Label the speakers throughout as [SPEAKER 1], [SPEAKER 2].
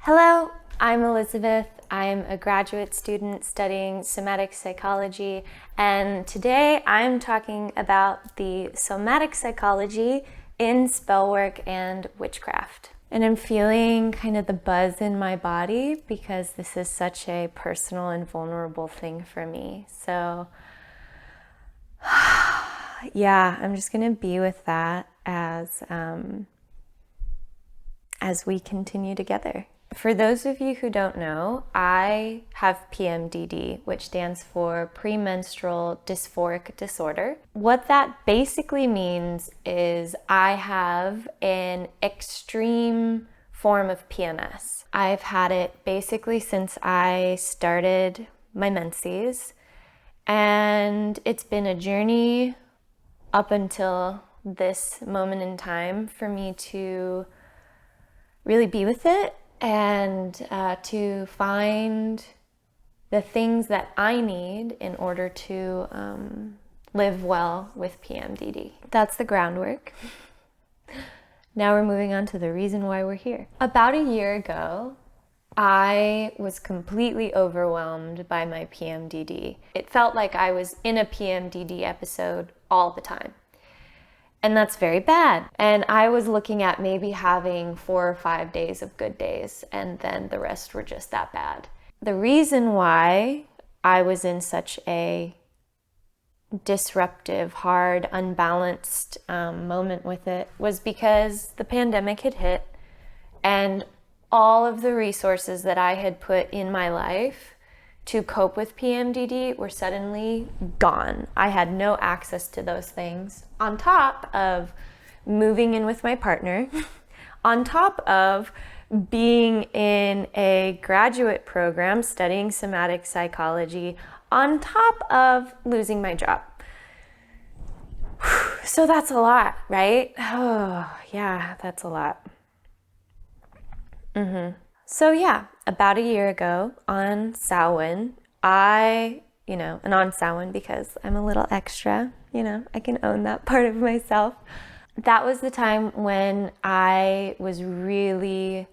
[SPEAKER 1] Hello, I'm Elizabeth. I'm a graduate student studying somatic psychology, and today I'm talking about the somatic psychology in spellwork and witchcraft. And I'm feeling kind of the buzz in my body because this is such a personal and vulnerable thing for me. So yeah, I'm just gonna be with that as we continue together. For those of you who don't know, I have PMDD, which stands for premenstrual dysphoric disorder. What that basically means is I have an extreme form of PMS. I've had it basically since I started my menses, and it's been a journey up until this moment in time for me to really be with it and to find the things that I need in order to live well with PMDD. That's the groundwork. Now we're moving on to the reason why we're here. About a year ago, I was completely overwhelmed by my PMDD. It felt like I was in a PMDD episode all the time. And that's very bad. And I was looking at maybe having 4 or 5 days of good days, and then the rest were just that bad. The reason why I was in such a disruptive, hard, unbalanced moment with it was because the pandemic had hit, and all of the resources that I had put in my life to cope with PMDD were suddenly gone. I had no access to those things, on top of moving in with my partner, on top of being in a graduate program studying somatic psychology, on top of losing my job. So that's a lot, right? Oh, yeah, that's a lot. So yeah, about a year ago on Samhain, and on Samhain because I'm a little extra, I can own that part of myself. That was the time when I was really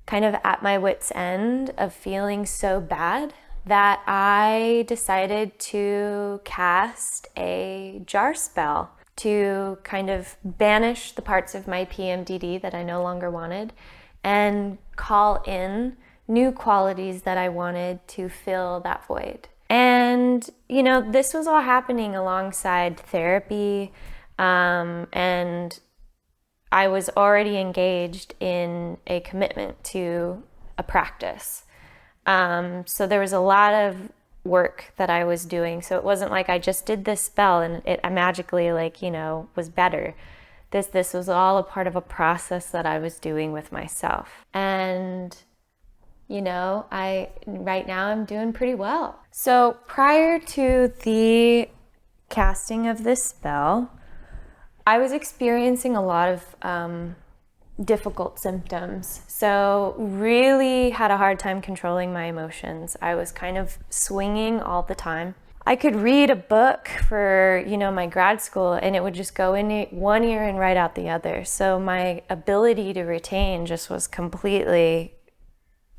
[SPEAKER 1] kind of at my wit's end of feeling so bad that I decided to cast a jar spell to kind of banish the parts of my PMDD that I no longer wanted and call in new qualities that I wanted to fill that void. And, this was all happening alongside therapy, and I was already engaged in a commitment to a practice. So there was a lot of work that I was doing. So it wasn't like I just did this spell and it magically was better. This was all a part of a process that I was doing with myself. And, right now I'm doing pretty well. So prior to the casting of this spell, I was experiencing a lot of difficult symptoms. So really had a hard time controlling my emotions. I was kind of swinging all the time. I could read a book for, my grad school, and it would just go in one ear and right out the other. So my ability to retain just was completely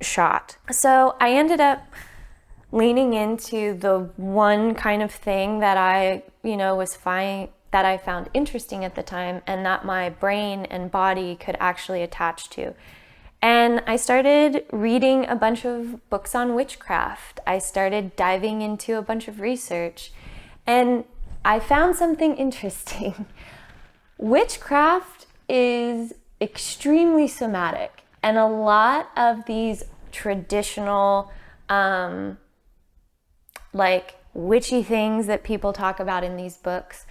[SPEAKER 1] shot. So I ended up leaning into the one kind of thing that I, that I found interesting at the time, and that my brain and body could actually attach to. And I started reading a bunch of books on witchcraft. I started diving into a bunch of research, and I found something interesting. Witchcraft is extremely somatic, and a lot of these traditional, witchy things that people talk about in these books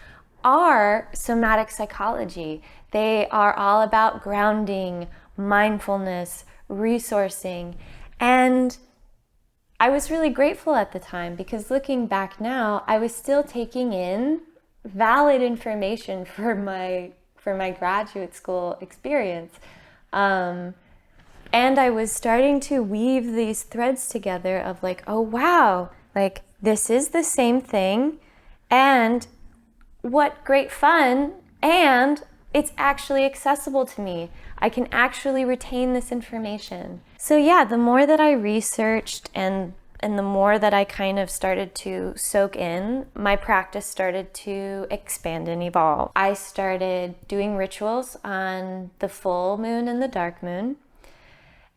[SPEAKER 1] are somatic psychology. They are all about grounding, mindfulness, resourcing. And I was really grateful at the time because looking back now, I was still taking in valid information for my graduate school experience. And I was starting to weave these threads together of oh wow, this is the same thing, and what great fun, and it's actually accessible to me. I can actually retain this information. So yeah, the more that I researched and the more that I kind of started to soak in, my practice started to expand and evolve. I started doing rituals on the full moon and the dark moon.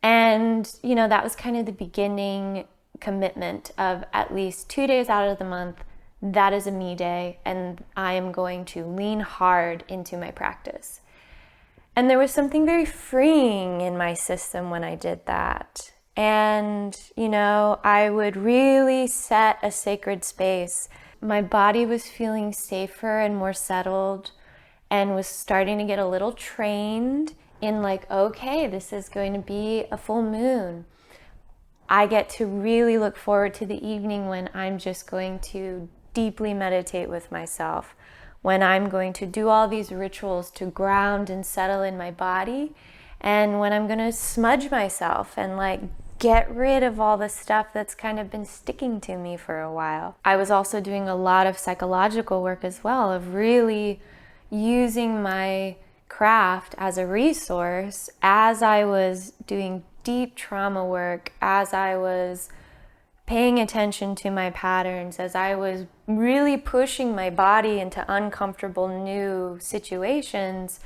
[SPEAKER 1] And, you know, that was kind of the beginning commitment of at least 2 days out of the month. That is a me day, and I am going to lean hard into my practice. And there was something very freeing in my system when I did that. And, you know, I would really set a sacred space. My body was feeling safer and more settled and was starting to get a little trained in like, okay, this is going to be a full moon. I get to really look forward to the evening when I'm just going to deeply meditate with myself, when I'm going to do all these rituals to ground and settle in my body, and when I'm going to smudge myself and like get rid of all the stuff that's kind of been sticking to me for a while. I was also doing a lot of psychological work as well, of really using my craft as a resource as I was doing deep trauma work, as I was paying attention to my patterns, as I was really pushing my body into uncomfortable new situations,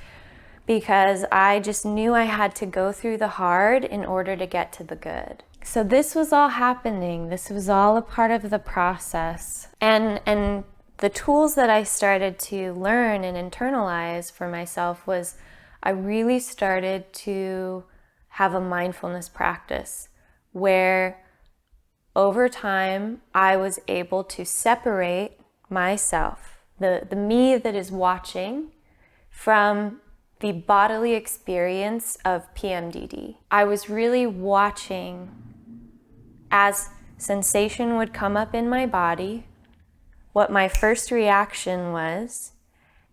[SPEAKER 1] because I just knew I had to go through the hard in order to get to the good. So this was all happening. This was all a part of the process. And the tools that I started to learn and internalize for myself was I really started to have a mindfulness practice where over time I was able to separate myself, the me that is watching, from the bodily experience of PMDD. I was really watching as sensation would come up in my body, what my first reaction was,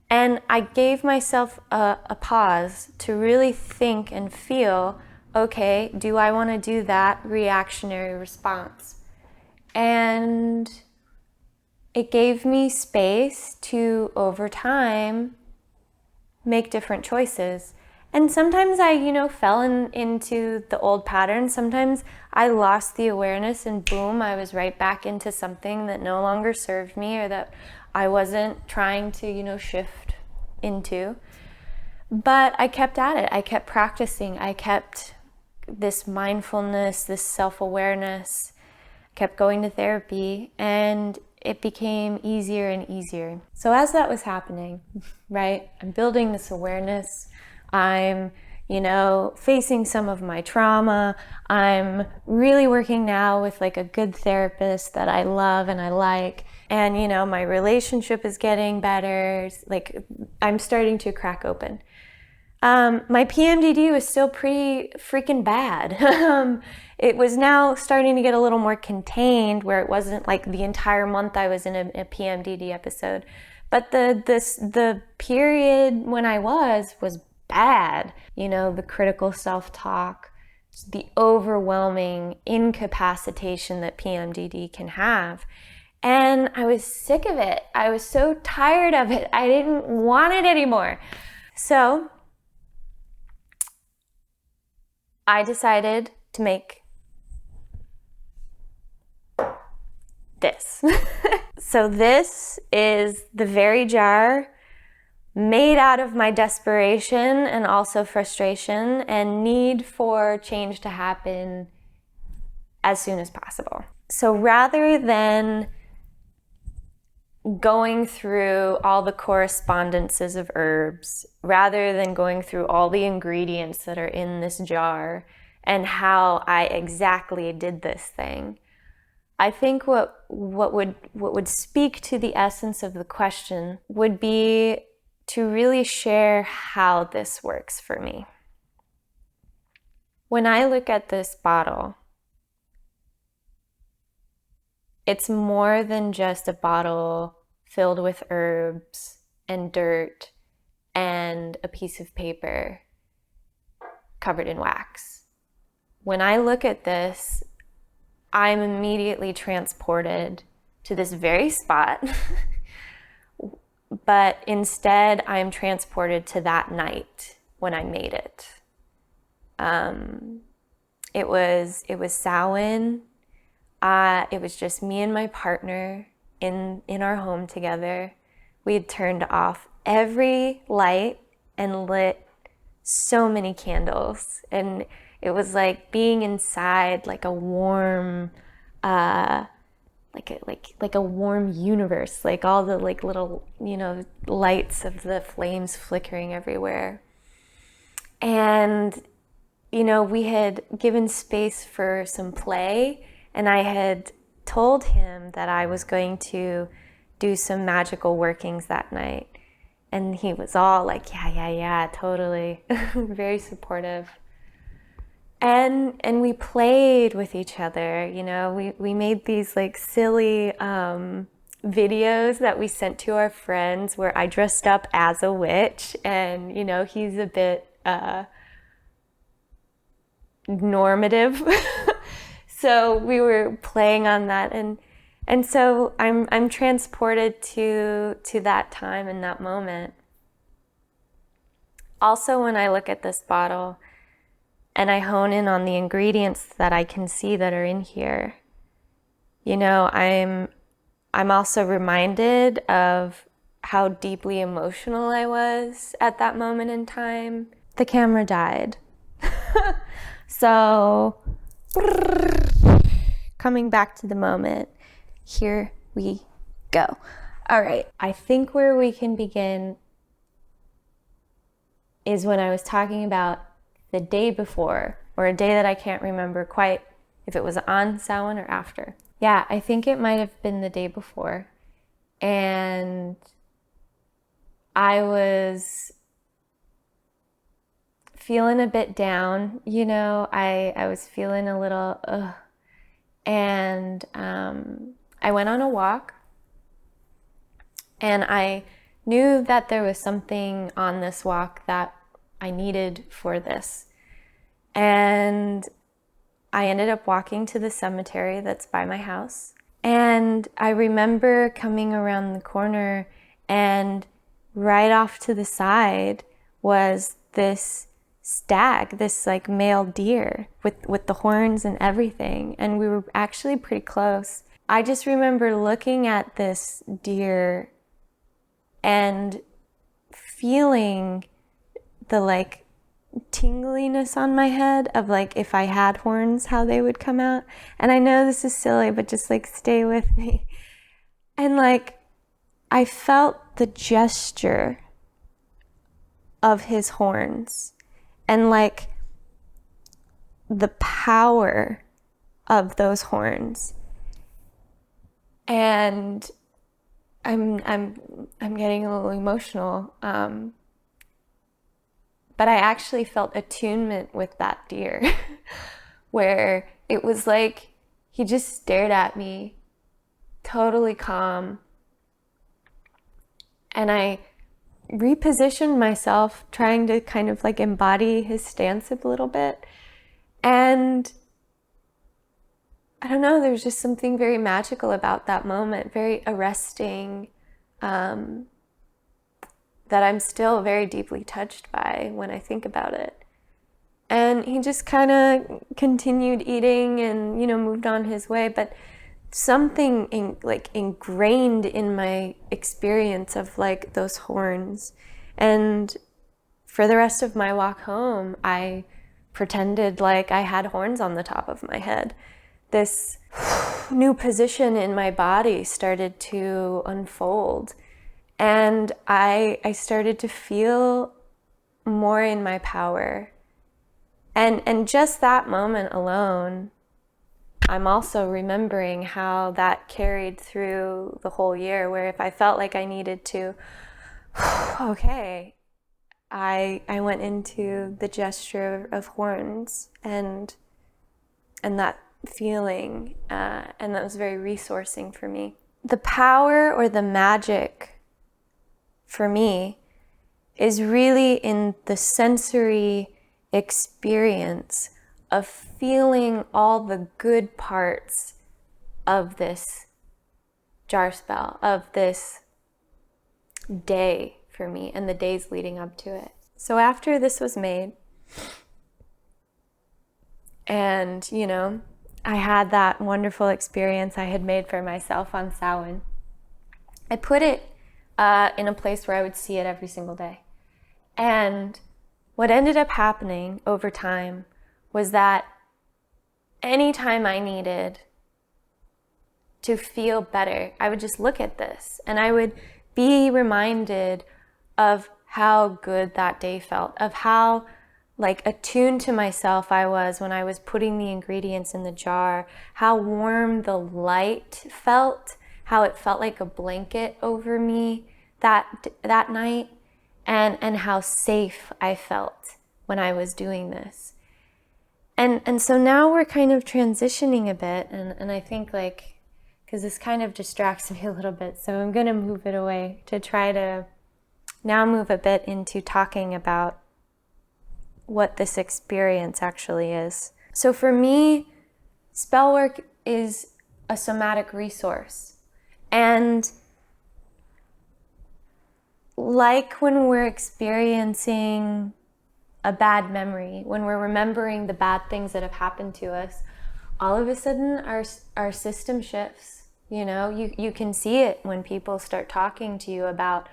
[SPEAKER 1] and I gave myself a pause to really think and feel, okay, do I want to do that reactionary response? And it gave me space to, over time, make different choices. And sometimes I, fell into the old patterns. Sometimes I lost the awareness and boom, I was right back into something that no longer served me or that I wasn't trying to, shift into. But I kept at it. I kept practicing. I kept this mindfulness, this self-awareness, kept going to therapy, and it became easier and easier. So as that was happening, right, I'm building this awareness. I'm, facing some of my trauma. I'm really working now with like a good therapist that I love and I like. And, my relationship is getting better. Like I'm starting to crack open. My PMDD was still pretty freaking bad. It was now starting to get a little more contained, where it wasn't like the entire month I was in a PMDD episode. But the period when I was bad. The critical self-talk, the overwhelming incapacitation that PMDD can have. And I was sick of it. I was so tired of it. I didn't want it anymore. So I decided to make this. So this is the very jar made out of my desperation and also frustration and need for change to happen as soon as possible. So rather than going through all the correspondences of herbs, rather than going through all the ingredients that are in this jar and how I exactly did this thing, I think what would speak to the essence of the question would be to really share how this works for me. When I look at this bottle, it's more than just a bottle filled with herbs and dirt and a piece of paper covered in wax. When I look at this, I'm immediately transported to this very spot but instead I'm transported to that night when I made it. It was Samhain. It was just me and my partner in our home together. We had turned off every light and lit so many candles, and it was like being inside like a warm, like a warm universe, like all the like little, you know, lights of the flames flickering everywhere. And you know, we had given space for some play, and I had told him that I was going to do some magical workings that night. And he was all like, yeah, totally. Very supportive. And we played with each other, you know, we made these like silly videos that we sent to our friends where I dressed up as a witch, and, you know, he's a bit normative. So we were playing on that, and so I'm transported to that time and that moment. Also, when I look at this bottle and I hone in on the ingredients that I can see that are in here, you know, I'm also reminded of how deeply emotional I was at that moment in time. The camera died. So, coming back to the moment, here we go. All right, I think where we can begin is when I was talking about the day before, or a day that I can't remember quite if it was on Samhain or after. Yeah, I think it might have been the day before. And I was feeling a bit down, you know, I was feeling a little, and I went on a walk, and I knew that there was something on this walk that I needed for this. And I ended up walking to the cemetery that's by my house. And I remember coming around the corner, and right off to the side was this stag, this like male deer with the horns and everything. And we were actually pretty close. I just remember looking at this deer and feeling the like tingliness on my head of like if I had horns, how they would come out. And I know this is silly, but just like stay with me. And like I felt the gesture of his horns and like the power of those horns. And I'm getting a little emotional. But I actually felt attunement with that deer where it was like he just stared at me, totally calm. And I repositioned myself, trying to kind of like embody his stance a little bit. And I don't know, there's just something very magical about that moment, very arresting, that I'm still very deeply touched by when I think about it. And he just kind of continued eating and, you know, moved on his way. But something ingrained in my experience of like those horns. And for the rest of my walk home, I pretended like I had horns on the top of my head. This new position in my body started to unfold. And I started to feel more in my power. And just that moment alone, I'm also remembering how that carried through the whole year, where if I felt like I needed to, okay, I went into the gesture of horns and that feeling, and that was very resourcing for me. The power or the magic for me is really in the sensory experience of feeling all the good parts of this jar spell, of this day for me and the days leading up to it. So after this was made, and, you know, I had that wonderful experience I had made for myself on Samhain, I put it in a place where I would see it every single day. And what ended up happening over time was that anytime I needed to feel better, I would just look at this and I would be reminded of how good that day felt, of how like attuned to myself I was when I was putting the ingredients in the jar, how warm the light felt, how it felt like a blanket over me that night, and how safe I felt when I was doing this. And so now we're kind of transitioning a bit, and I think like, because this kind of distracts me a little bit, so I'm going to move it away to try to now move a bit into talking about what this experience actually is. So for me, Spellwork is a somatic resource. And like when we're experiencing a bad memory, when we're remembering the bad things that have happened to us, all of a sudden our system shifts. You know, you can see it when people start talking to you about,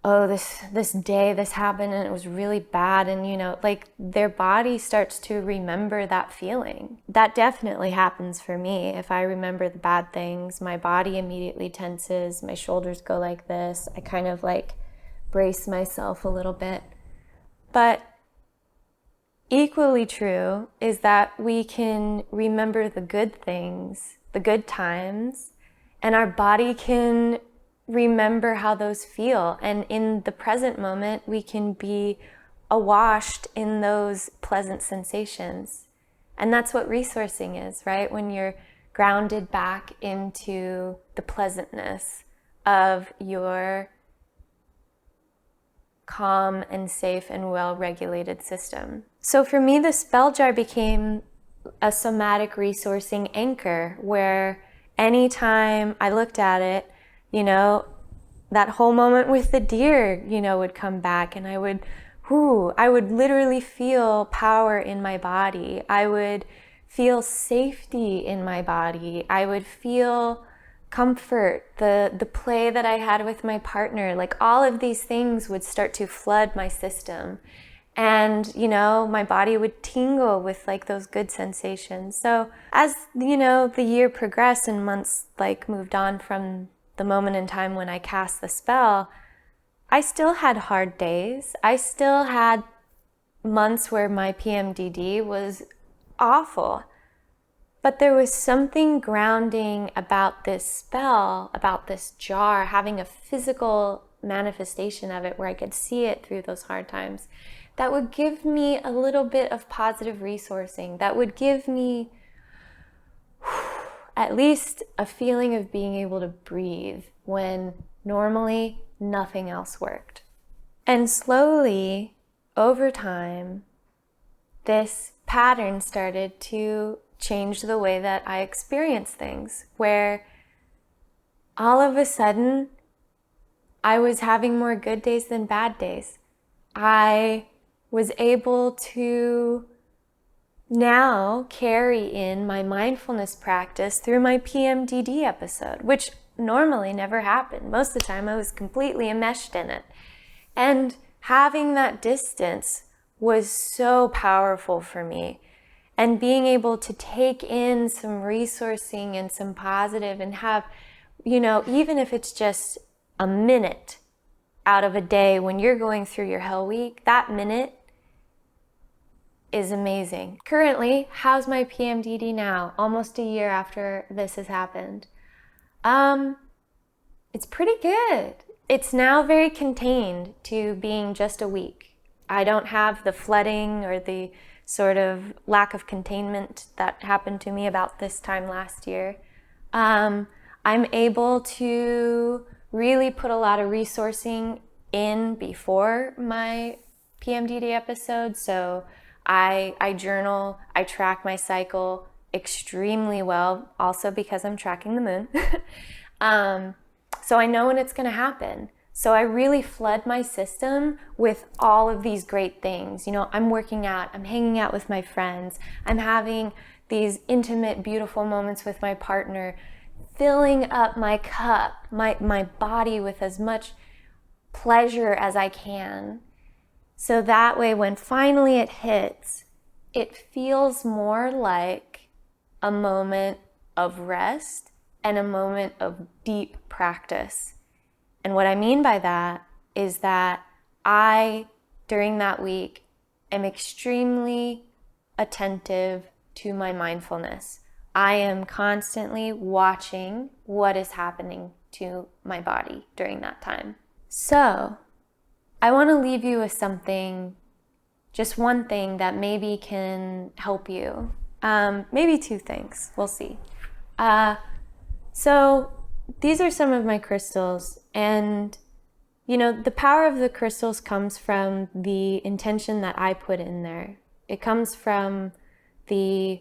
[SPEAKER 1] oh, this day this happened and it was really bad, and you know, like their body starts to remember that feeling. That definitely happens for me. If I remember the bad things, my body immediately tenses, my shoulders go like this, I kind of like brace myself a little bit. But equally true is that we can remember the good things, the good times, and our body can remember how those feel. And in the present moment, we can be awashed in those pleasant sensations. And that's what resourcing is, right? When you're grounded back into the pleasantness of your calm and safe and well-regulated system. So for me, the spell jar became a somatic resourcing anchor where anytime I looked at it, you know, that whole moment with the deer, you know, would come back, and I would literally feel power in my body. I would feel safety in my body. I would feel comfort, the play that I had with my partner, like all of these things would start to flood my system. And, you know, my body would tingle with like those good sensations. So as, you know, the year progressed and months like moved on from the moment in time when I cast the spell, I still had hard days. I still had months where my PMDD was awful. But there was something grounding about this spell, about this jar, having a physical manifestation of it where I could see it through those hard times, that would give me a little bit of positive resourcing, that would give me at least a feeling of being able to breathe when normally nothing else worked. And slowly, over time, this pattern started to change the way that I experience things, where all of a sudden I was having more good days than bad days. I was able to now carry in my mindfulness practice through my PMDD episode, which normally never happened. Most of the time I was completely enmeshed in it. And having that distance was so powerful for me. And being able to take in some resourcing and some positive and have, you know, even if it's just a minute out of a day when you're going through your hell week, that minute is amazing. Currently, how's my PMDD now, almost a year after this has happened? It's pretty good. It's now very contained to being just a week. I don't have the flooding or the sort of lack of containment that happened to me about this time last year. I'm able to really put a lot of resourcing in before my PMDD episode. So I journal, I track my cycle extremely well, also because I'm tracking the moon. So I know when it's going to happen. So I really flood my system with all of these great things. You know, I'm working out, I'm hanging out with my friends, I'm having these intimate, beautiful moments with my partner, filling up my cup, my body with as much pleasure as I can. So that way, when finally it hits, it feels more like a moment of rest and a moment of deep practice. And what I mean by that is that I, during that week, am extremely attentive to my mindfulness. I am constantly watching what is happening to my body during that time. So, I want to leave you with something, just one thing that maybe can help you. Maybe two things, we'll see. So these are some of my crystals, and you know, the power of the crystals comes from the intention that I put in there. It comes from the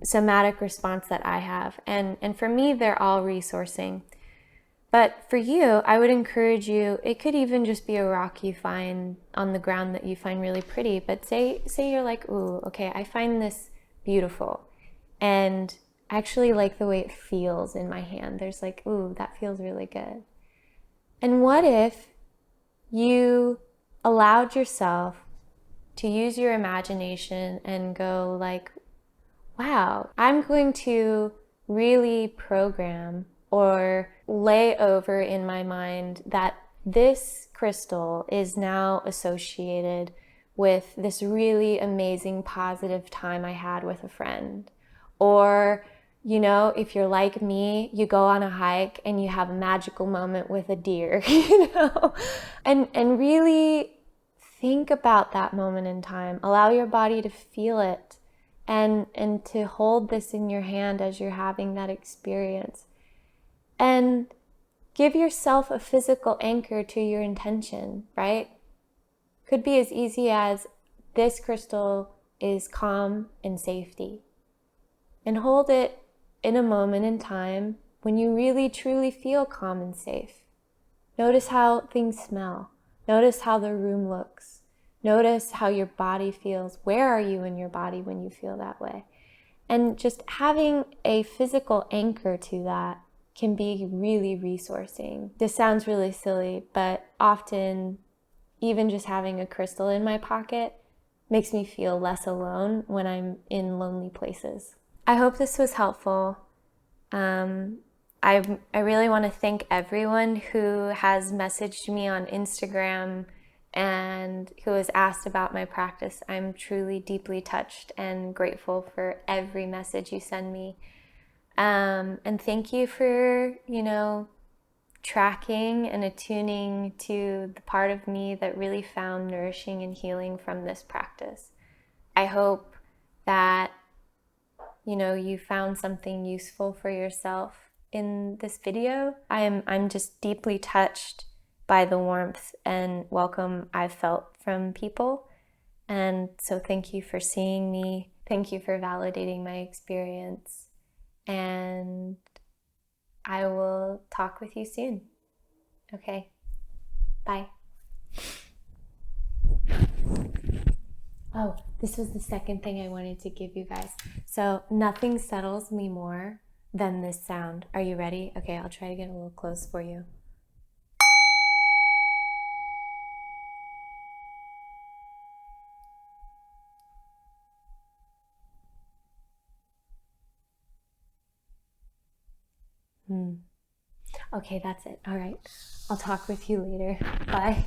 [SPEAKER 1] somatic response that I have, and for me, they're all resourcing. But for you, I would encourage you, it could even just be a rock you find on the ground that you find really pretty, but say you're like, ooh, okay, I find this beautiful, and I actually like the way it feels in my hand. There's like, ooh, that feels really good. And what if you allowed yourself to use your imagination and go like, wow, I'm going to really program or lay over in my mind that this crystal is now associated with this really amazing positive time I had with a friend. Or, you know, if you're like me, you go on a hike and you have a magical moment with a deer, you know, and really think about that moment in time. Allow your body to feel it and to hold this in your hand as you're having that experience. And give yourself a physical anchor to your intention, right? Could be as easy as this crystal is calm and safety. And hold it in a moment in time when you really truly feel calm and safe. Notice how things smell. Notice how the room looks. Notice how your body feels. Where are you in your body when you feel that way? And just having a physical anchor to that can be really resourcing. This sounds really silly, but often even just having a crystal in my pocket makes me feel less alone when I'm in lonely places. I hope this was helpful. I really want to thank everyone who has messaged me on Instagram and who has asked about my practice. I'm truly deeply touched and grateful for every message you send me. And thank you for, you know, tracking and attuning to the part of me that really found nourishing and healing from this practice. I hope that, you know, you found something useful for yourself in this video. I'm just deeply touched by the warmth and welcome I've felt from people. And so thank you for seeing me. Thank you for validating my experience. And I will talk with you soon. Okay, bye. Oh, this was the second thing I wanted to give you guys. So nothing settles me more than this sound. Are you ready? Okay, I'll try to get a little close for you. Okay, that's it. All right. I'll talk with you later. Bye.